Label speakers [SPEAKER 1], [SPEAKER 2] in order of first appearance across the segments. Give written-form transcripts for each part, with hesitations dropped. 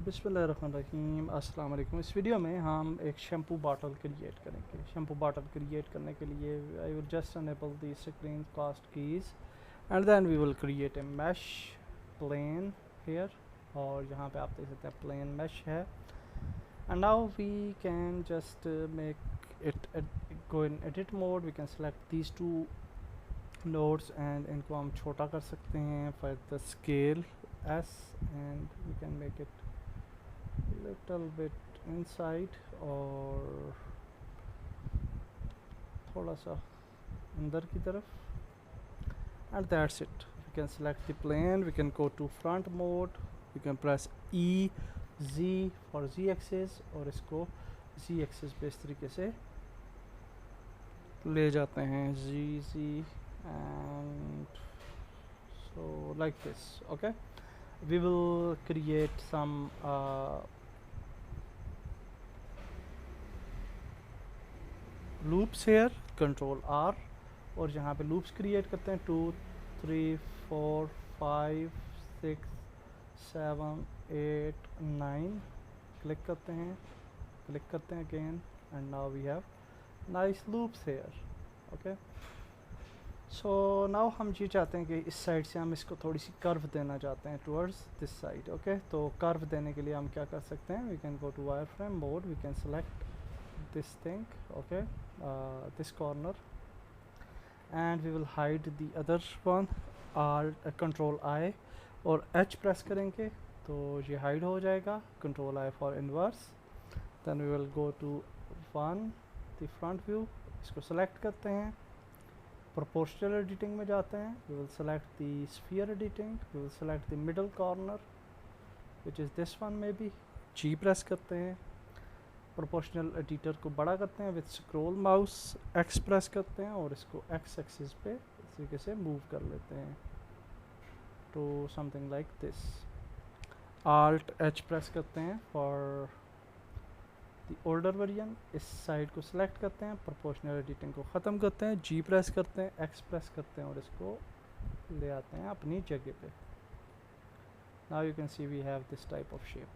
[SPEAKER 1] बिस्मिल्लाहिर्रहमानिर्रहीम अस्सलाम वालेकुम। इस वीडियो में हम एक शैम्पू बॉटल क्रिएट करेंगे। शैम्पू बॉटल क्रिएट करने के लिए I will just enable the screencast keys and then we will create a mesh plane here, और यहाँ पे आप देख सकते हैं प्लेन मैश है। And now we can just make it go in edit mode. We can select these two nodes and इनको हम छोटा कर सकते हैं for the scale S, and we can make it little bit inside और थोड़ा सा अंदर की तरफ, and that's it. We can select the plane, we can go to front mode, we can press E Z for Z axis और इसको Z axis पे इस तरीके से ले जाते हैं Z and so like this. Okay, we will create some loops here, control R, और यहाँ पे loops create करते हैं 2 3 4 5 6 7 8 9, click करते हैं again, and now we have nice loops here. Okay, so now हम ये चाहते हैं कि इस साइड से हम इसको थोड़ी सी कर्व देना चाहते हैं टुवर्ड्स दिस साइड। ओके, तो कर्व देने के लिए हम क्या कर सकते हैं, we can go to wireframe mode, we can select this thing, okay, this corner, and we will hide the other one, control I और H प्रेस करेंगे तो ये हाइड हो जाएगा। Control I for inverse, then we will go to one the front view, इसको select करते हैं, proportional editing में जाते हैं, we will select the sphere editing, we will select the middle corner which is this one, में भी G press करते हैं, प्रोपोर्शनल एडिटर को बड़ा करते हैं, with scroll mouse X press करते हैं और इसको X एक्सिस पे इस तरीके से मूव कर लेते हैं to something like this. Alt H press करते हैं फॉर द ओल्डर वर्जन, इस साइड को सिलेक्ट करते हैं, प्रोपोर्शनल एडिटिंग को ख़त्म करते हैं, G प्रेस करते हैं, X प्रेस करते हैं और इसको ले आते हैं अपनी जगह पे। Now you can see we have this type of shape.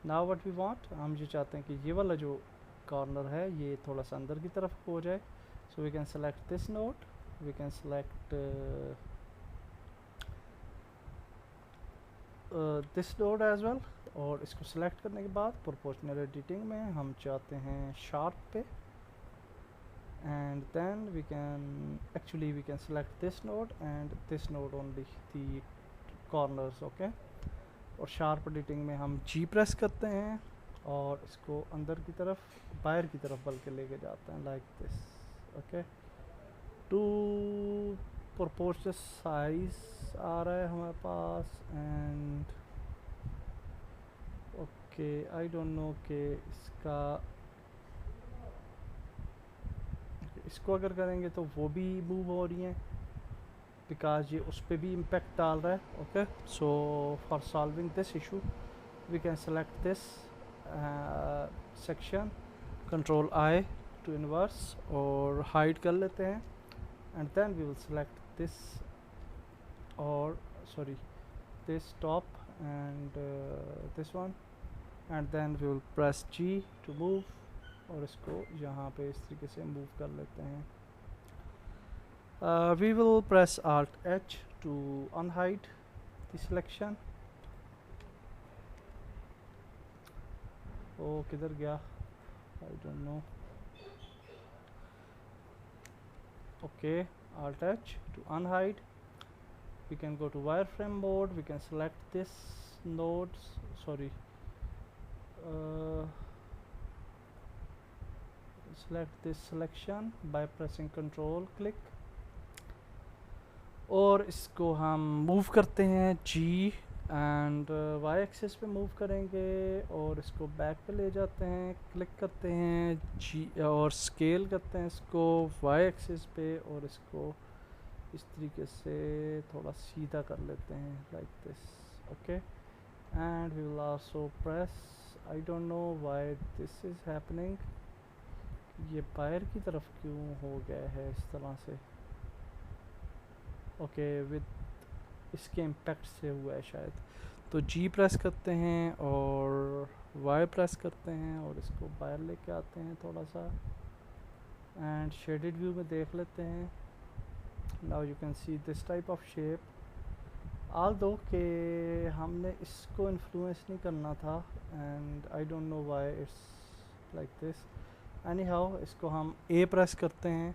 [SPEAKER 1] Now what we want, हम ये चाहते हैं कि ये वाला जो कॉर्नर है ये थोड़ा सा अंदर की तरफ हो जाए, so we can select this node, we can select this node as well, और इसको सिलेक्ट करने के बाद प्रोपोर्शनल एडिटिंग में हम चाहते हैं शार्प पे, and then we can select this node and this node only the corners. Okay, और शार्प एडिटिंग में हम G प्रेस करते हैं और इसको अंदर की तरफ, बाहर की तरफ बल्कि लेके जाते हैं like this. Okay, two proportional size आ रहा है हमारे पास, and okay I don't know कि इसको अगर करेंगे तो वो भी मूव हो रही हैं बिकॉज ये उस पर भी इम्पेक्ट डाल रहा है। Okay, so for solving this issue we can select this section, control I to inverse और हाइड कर लेते हैं, and then we will select this और this top and this one, and then we will press G to move और इसको यहाँ पे इस तरीके से मूव कर लेते हैं। We will press Alt H to unhide the selection। ओ किधर गया, I don't know। Okay, Alt H to unhide, we can go to wireframe mode, we can select this nodes, select this selection by pressing control click, और इसको हम move करते हैं G and Y axis पे move करेंगे और इसको back पे ले जाते हैं, क्लिक करते हैं G और स्केल करते हैं इसको Y एक्सिस पे और इसको इस तरीके से थोड़ा सीधा कर लेते हैं like this. Okay, and we will also press, I don't know why this is happening, ये बाहर की तरफ क्यों हो गया है इस तरह से। ओके, विद इसके इम्पैक्ट से हुआ है शायद, तो तो जी प्रेस करते हैं और वाई प्रेस करते हैं और इसको बाहर लेके आते हैं थोड़ा सा एंड शेडेड व्यू में देख लेते हैं. Now you can see this type of shape. Although कि हमने इसको इन्फ्लुएंस नहीं करना था and I don't know why it's like this. Any how इसको हम ए प्रेस करते हैं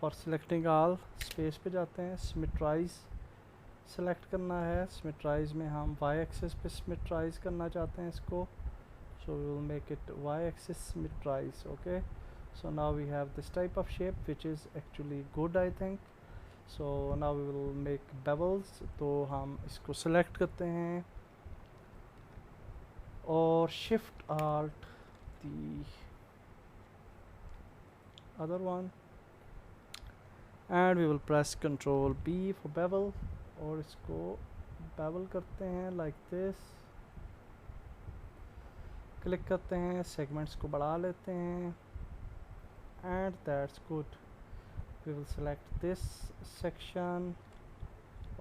[SPEAKER 1] फॉर सिलेक्टिंग ऑल. स्पेस पे जाते हैं, सिमेट्राइज सेलेक्ट करना है. सिमेट्राइज में हम वाई एक्सिस पे सिमेट्राइज करना चाहते हैं इसको, so we will make it Y axis symmetrize. Okay, so now we have this type of shape which is actually good I think. So now we will make bevels. तो हम इसको select करते हैं और shift alt the other one and we will press control B for bevel और इसको bevel करते हैं लाइक दिस. क्लिक करते हैं, सेगमेंट्स को बढ़ा लेते हैं and that's good. we will select this section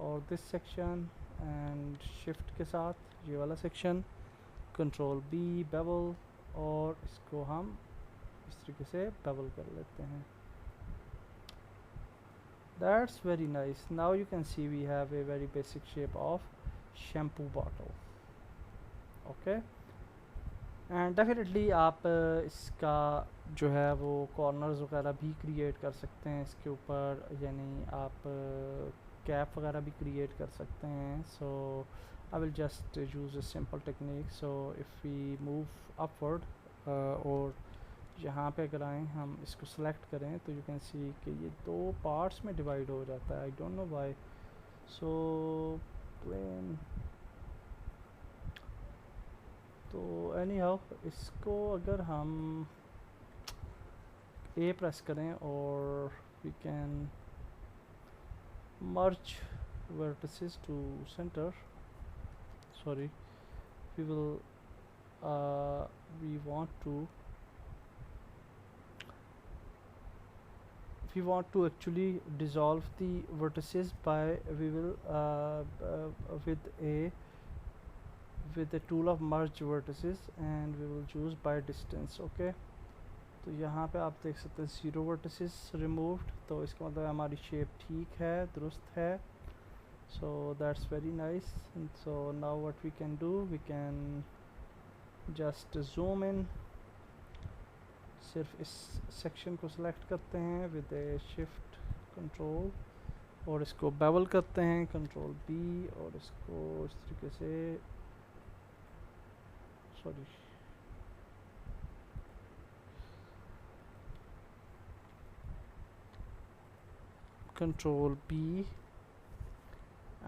[SPEAKER 1] और this section and shift के साथ ये वाला section, control B bevel और इसको हम इस तरीके से bevel कर लेते हैं. That's very nice. Now you can see we have a very basic shape of shampoo bottle. Okay, and definitely आप इसका जो है वो कॉर्नर्स वगैरह भी क्रिएट कर सकते हैं इसके ऊपर, यानी आप कैप वगैरह भी क्रिएट कर सकते हैं. So I will just use a simple technique. So if we move upward और यहाँ पे अगर आएँ हम इसको सेलेक्ट करें तो यू कैन सी कि ये दो पार्ट्स में डिवाइड हो जाता है. I don't know why. So plane. तो एनी हाउ इसको अगर हम ए प्रेस करें और we can merge vertices to center. Sorry, we will we want to actually dissolve the vertices by we will with the tool of merge vertices and we will choose by distance. Okay, तो यहाँ पे आप देख सकते हैं 0 vertices removed. तो इसका मतलब हमारी शेप ठीक है, दुरुस्त है. So that's very nice. And so now what we can do, we can just zoom in. सिर्फ इस सेक्शन को सिलेक्ट करते हैं with a shift control और इसको bevel करते हैं control B और इसको इस तरीके से control B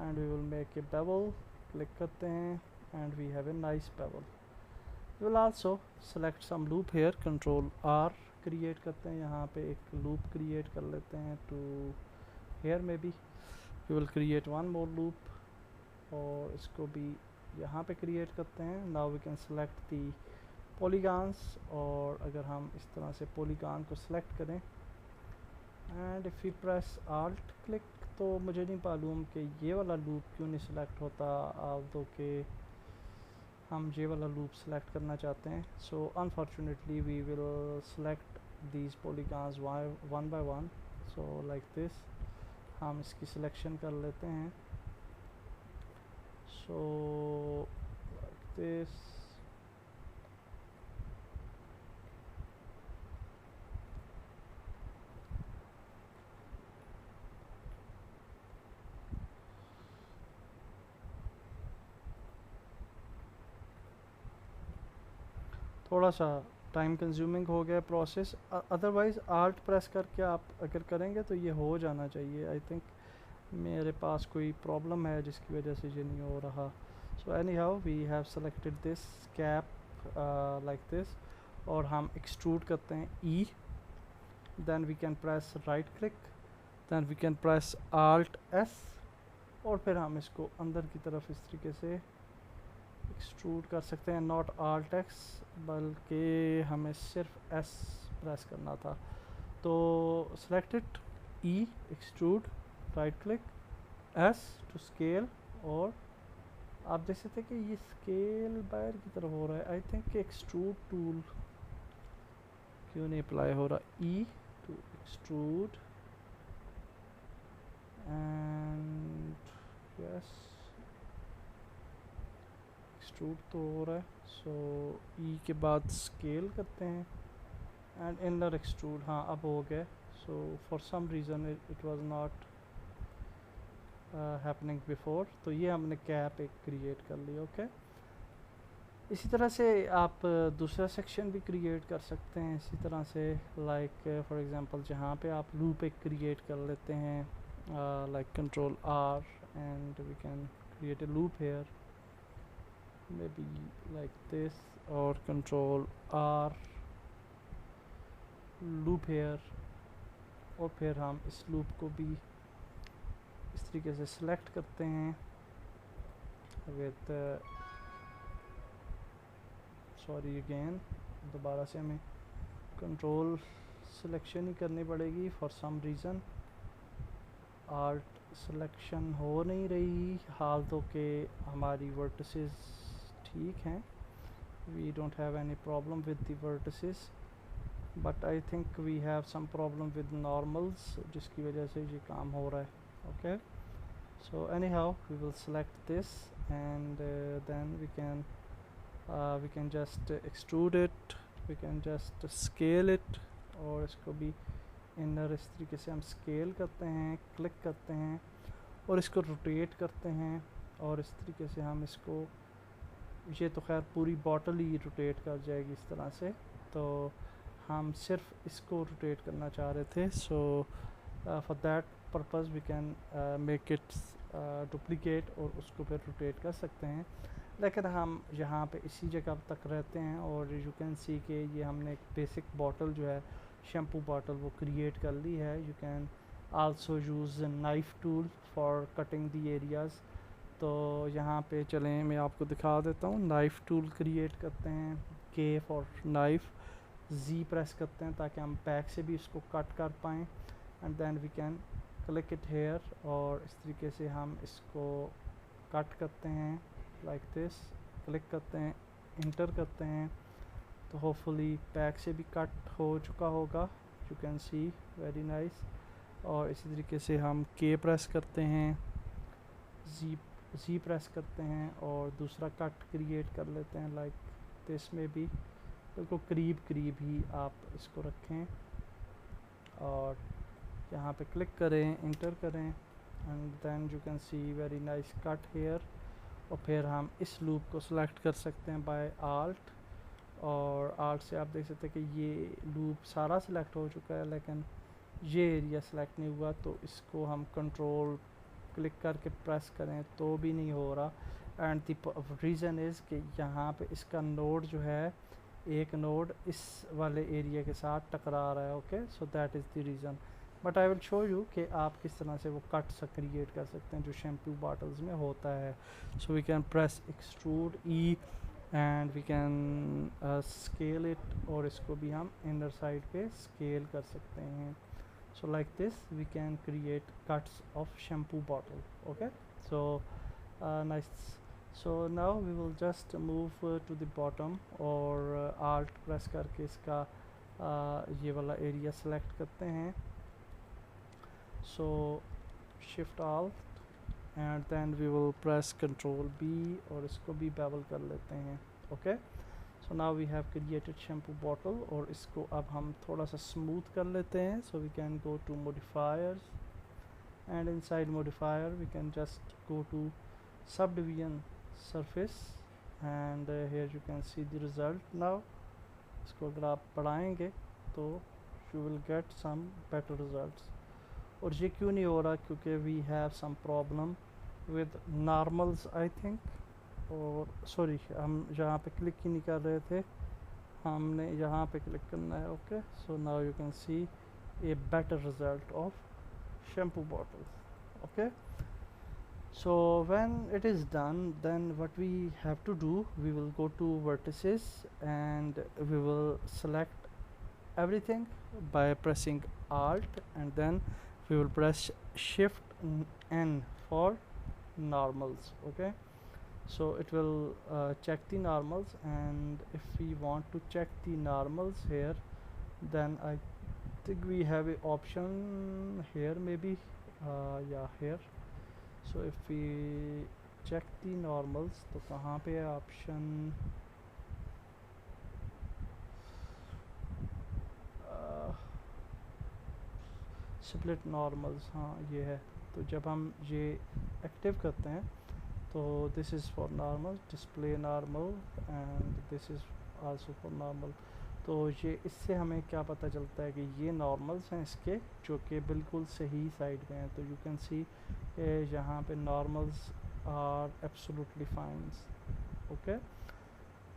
[SPEAKER 1] and we will make a bevel. click करते हैं and we have a nice bevel. we will also select some loop here. control R create करते हैं, यहाँ पे एक loop create कर लेते हैं to here maybe. we will create one more loop और इसको भी यहाँ पे create करते हैं. now we can select the polygons और अगर हम इस तरह से polygon को select करें and if we press alt click तो मुझे नहीं मालूम कि ये वाला लूप क्यों नहीं सिलेक्ट होता, तो कि हम ये वाला लूप सेलेक्ट करना चाहते हैं. So unfortunately we will select these polygons one by one. So like this हम इसकी सिलेक्शन कर लेते हैं. So like this. थोड़ा सा टाइम कंज्यूमिंग हो गया प्रोसेस, अदरवाइज़ आल्ट प्रेस करके आप अगर करेंगे तो ये हो जाना चाहिए. आई थिंक मेरे पास कोई प्रॉब्लम है जिसकी वजह से ये नहीं हो रहा. So anyhow we have selected this cap like this और हम एक्सट्रूड करते हैं E. Then we can press right click, then we can press alt S और फिर हम इसको अंदर की तरफ इस तरीके से एक्सट्रूड कर सकते हैं. नॉट आल्ट एक्स बल्कि हमें सिर्फ एस प्रेस करना था. तो selected E extrude, right click, S to scale और आप देख सकते हैं कि ये स्केल बाहर की तरफ हो रहा है। आई थिंक एक्सट्रूड टूल क्यों नहीं अप्लाई हो रहा। E to extrude and yes extrude तो हो रहा है। सो ई के बाद स्केल करते हैं एंड इनर एक्सट्रूड, हाँ अब हो गया। So for some reason it was not happening before. तो ये हमने कैप एक क्रिएट कर ली। ओके इसी तरह से आप दूसरा सेक्शन भी क्रिएट कर सकते हैं इसी तरह से। लाइक फॉर एग्जांपल जहाँ पे आप लूप एक क्रिएट कर लेते हैं like control R and we can create a loop here maybe like this, और कंट्रोल आर लूप हेयर, और फिर हम इस लूप को भी इस तरीके से सिलेक्ट करते हैं विद सॉरी अगेन दोबारा से हमें कंट्रोल सिलेक्शन ही करनी पड़ेगी for some reason. Alt selection हो नहीं रही, हाल तो के हमारी वर्टिसेस ठीक हैं, we don't have any problem with the vertices, but I think we have some problem with normals जिसकी वजह से ये काम हो रहा है। Okay so anyhow we will select this and then we can just extrude it, we can just scale it, और इसको भी इनर इस तरीके से हम स्केल करते हैं, क्लिक करते हैं और इसको रोटेट करते हैं, और इस तरीके से हम इसको, ये तो खैर पूरी बॉटल ही रोटेट कर जाएगी इस तरह से, तो हम सिर्फ इसको रोटेट करना चाह रहे थे। So for that purpose we can make it duplicate और उसको फिर रोटेट कर सकते हैं। लेकिन हम यहाँ पे इसी जगह तक रहते हैं और यू कैन सी कि ये हमने एक बेसिक बॉटल जो है शैम्पू बॉटल वो क्रिएट कर ली है। You can also use knife tool for cutting the areas. तो यहाँ पे चलें मैं आपको दिखा देता हूँ। नाइफ़ टूल क्रिएट करते हैं, के फॉर नाइफ़, जी प्रेस करते हैं ताकि हम बैक से भी इसको कट कर पाएँ, and then we can click it here, और इस तरीके से हम इसको कट करते हैं लाइक दिस, क्लिक करते हैं, इंटर करते हैं, तो होपफुली बैक से भी कट हो चुका होगा, you can see very nice. और इसी तरीके से हम के प्रेस करते हैं, जी प्रेस करते हैं और दूसरा कट क्रिएट कर लेते हैं लाइक दिस में भी, बिल्कुल करीब करीब ही आप इसको रखें और यहाँ पे क्लिक करें, इंटर करें, and then you can see very nice cut here. और फिर हम इस लूप को सिलेक्ट कर सकते हैं बाय आल्ट, और आल्ट से आप देख सकते हैं कि ये लूप सारा सिलेक्ट हो चुका है लेकिन ये एरिया सिलेक्ट नहीं हुआ, तो इसको हम कंट्रोल क्लिक करके प्रेस करें तो भी नहीं हो रहा। एंड द रीज़न इज़ कि यहाँ पे इसका नोड जो है, एक नोड इस वाले एरिया के साथ टकरा रहा है। Okay so that is the reason, but I will show you कि आप किस तरह से वो कट्स क्रिएट कर सकते हैं जो शैम्पू बॉटल्स में होता है। So we can press extrude E and we can scale it, और इसको भी हम इनर साइड पे स्केल कर सकते हैं। so like this we can create cuts of shampoo bottle. Okay so nice. So now we will just move to the bottom, और alt press करके इसका ये वाला एरिया सेलेक्ट करते हैं। so shift alt and then we will press control B और इसको भी bevel कर लेते हैं। okay so now we have created shampoo bottle, और इसको अब हम थोड़ा सा स्मूथ कर लेते हैं। so we can go to modifiers and inside modifier we can just go to subdivision surface and here you can see the result now। इसको अगर आप बढ़ाएंगे तो you will get some better results। और ये क्यों नहीं हो रहा, क्योंकि we have some problem with normals I think, और सॉरी हम यहाँ पे क्लिक ही नहीं कर रहे थे, हमने यहाँ पे क्लिक करना है। Okay so now you can see a better result of shampoo bottles. Okay so when it is done then what we have to do, we will go to vertices and we will select everything by pressing alt and then we will press shift N for normals। okay so it will check the normals, and if we want to check the normals here, then I think we have a option here, maybe yeah, here. so if we check the normals, तो कहाँ पे है option, split normals, हाँ ये है। तो जब हम ये एक्टिव करते हैं तो this is for normal, display normal, and this is also for normal. तो ये इससे हमें क्या पता चलता है कि ये नॉर्मल्स हैं इसके, जो कि बिल्कुल सही साइड में हैं। तो यू कैन सी यहाँ पे normals are absolutely fine. Okay,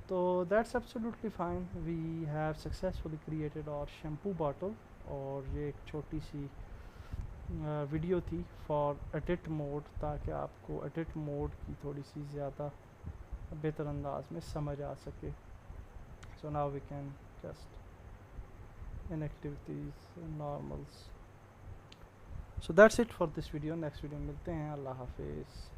[SPEAKER 1] तो that's absolutely fine, we have successfully created और शैम्पू बॉटल। और ये एक छोटी सी वीडियो थी फॉर एडिट मोड, ताकि आपको एडिट मोड की थोड़ी सी ज़्यादा बेहतर अंदाज में समझ आ सके। So now we can just inactivities normals. So that's it for this video. Next video में मिलते हैं। अल्लाह हाफिज़।